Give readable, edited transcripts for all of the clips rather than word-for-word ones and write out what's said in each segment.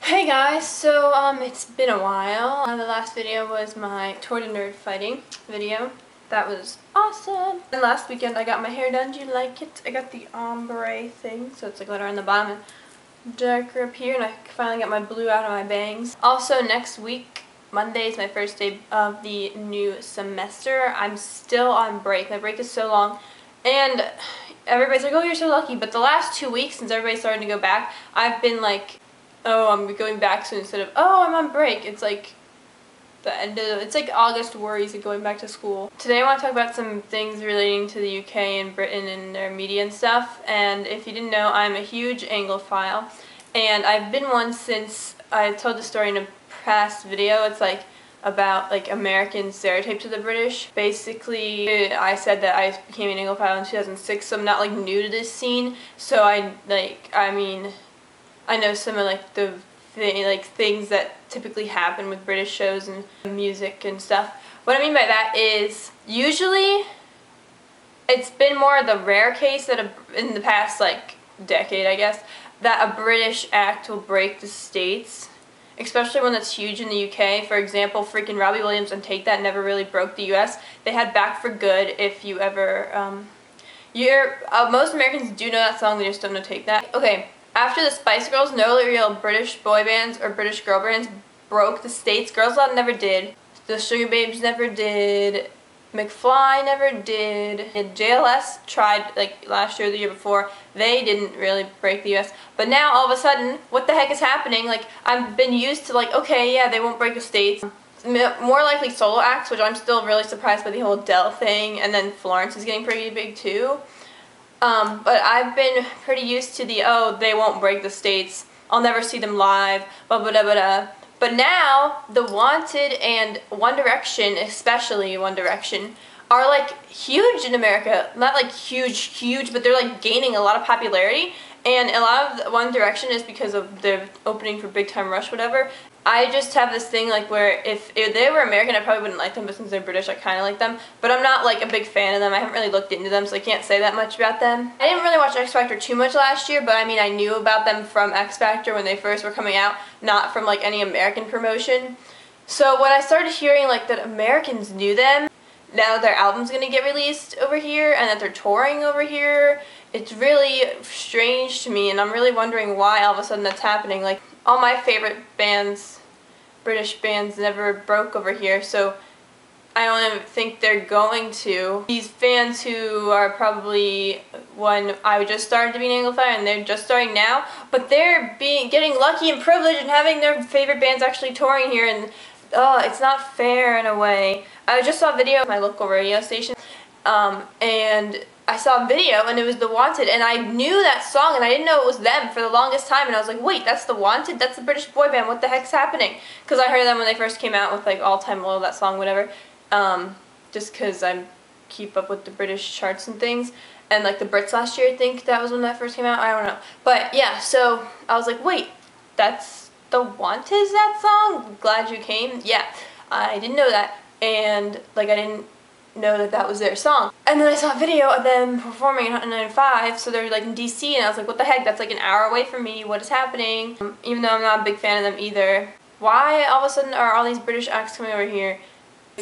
Hey guys, so it's been a while. The last video was my Tour de Nerd fighting video. That was awesome. And last weekend I got my hair done. Do you like it? I got the ombre thing, so it's like glitter on the bottom and darker up here, and I finally got my blue out of my bangs. Also next week, Monday is my first day of the new semester. I'm still on break. My break is so long, and everybody's like, oh, you're so lucky, but the last 2 weeks since everybody's starting to go back, I've been like, oh, I'm going back soon, instead of, oh, I'm on break. It's like the end of, it's like August worries of going back to school. Today I want to talk about some things relating to the UK and Britain and their media and stuff. And if you didn't know, I'm a huge Anglophile, and I've been one since I told the story in a past video. It's like about like American stereotypes of the British. Basically, I said that I became an Anglophile in 2006, so I'm not like new to this scene. So I know some of like the things that typically happen with British shows and music and stuff. What I mean by that is usually it's been more the rare case that in the past like decade, I guess, that a British act will break the States, especially one that's huge in the UK. For example, freaking Robbie Williams and Take That never really broke the US. They had Back for Good. If you ever most Americans do know that song, they just don't know Take That. Okay. After the Spice Girls, no real British boy bands or British girl bands broke the States. Girls Aloud never did. The Sugar Babes never did. McFly never did. JLS tried like last year or the year before. They didn't really break the US. But now all of a sudden, what the heck is happening? Like, I've been used to like, okay, yeah, they won't break the States. More likely solo acts, which I'm still really surprised by the whole Dell thing. And then Florence is getting pretty big too. But I've been pretty used to the, oh, they won't break the States, I'll never see them live, blah, blah, blah, blah. But now, The Wanted and One Direction, especially One Direction, are like huge in America. Not like huge, but they're like gaining a lot of popularity. And a lot of One Direction is because of their opening for Big Time Rush, whatever. I just have this thing like where if they were American, I probably wouldn't like them, but since they're British, I kind of like them. But I'm not like a big fan of them. I haven't really looked into them, so I can't say that much about them. I didn't really watch X Factor too much last year, but I mean, I knew about them from X Factor when they first were coming out, not from like any American promotion. So when I started hearing like that Americans knew them, now their album's gonna get released over here and that they're touring over here, it's really strange to me, and I'm really wondering why all of a sudden that's happening. Like, all my favorite bands, British bands, never broke over here, so I don't even think they're going to. These fans who are probably when I just started to be an Anglophile and they're just starting now, but they're getting lucky and privileged and having their favorite bands actually touring here, and it's not fair in a way. I just saw a video of my local radio station, and I saw a video and it was The Wanted, and I knew that song and I didn't know it was them for the longest time, and I was like, wait, that's The Wanted? That's the British boy band, what the heck's happening? Because I heard them when they first came out with like All Time Low, that song, whatever, just because I keep up with the British charts and things, and like the Brits last year, I think that was when that first came out, I don't know. But yeah, so I was like, wait, that's The Wanted, is that song? Glad You Came? Yeah, I didn't know that, and like I didn't know that that was their song. And then I saw a video of them performing in 195, so they're like in DC, and I was like, what the heck, that's like an hour away from me, what is happening? Even though I'm not a big fan of them either. Why all of a sudden are all these British acts coming over here?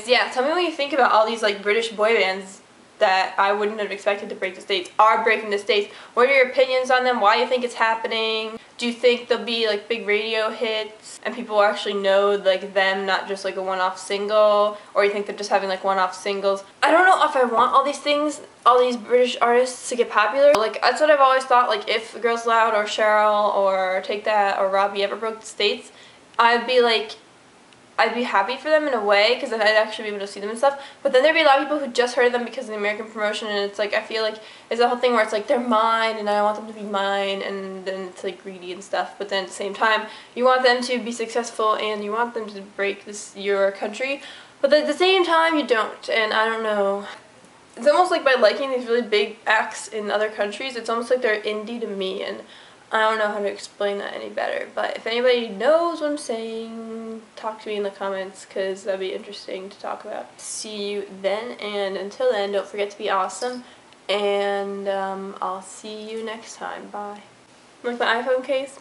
Yeah, tell me what you think about all these like British boy bands that I wouldn't have expected to break the States are breaking the States. What are your opinions on them? Why do you think it's happening? Do you think they'll be like big radio hits and people will actually know like them, not just like a one-off single? Or you think they're just having like one-off singles? I don't know if I want all these things, all these British artists to get popular. Like, that's what I've always thought, like if Girls Aloud or Cheryl or Take That or Robbie ever broke the States, I'd be happy for them in a way, because I'd actually be able to see them and stuff, but then there'd be a lot of people who just heard them because of the American promotion, and it's like, I feel like it's the whole thing where it's like, they're mine, and I want them to be mine, and then it's like greedy and stuff, but then at the same time, you want them to be successful, and you want them to break your country, but at the same time, you don't, and I don't know. It's almost like by liking these really big acts in other countries, it's almost like they're indie to me, and I don't know how to explain that any better, but if anybody knows what I'm saying, talk to me in the comments, because that'd be interesting to talk about. See you then, and until then, don't forget to be awesome, and I'll see you next time. Bye. Like my iPhone case.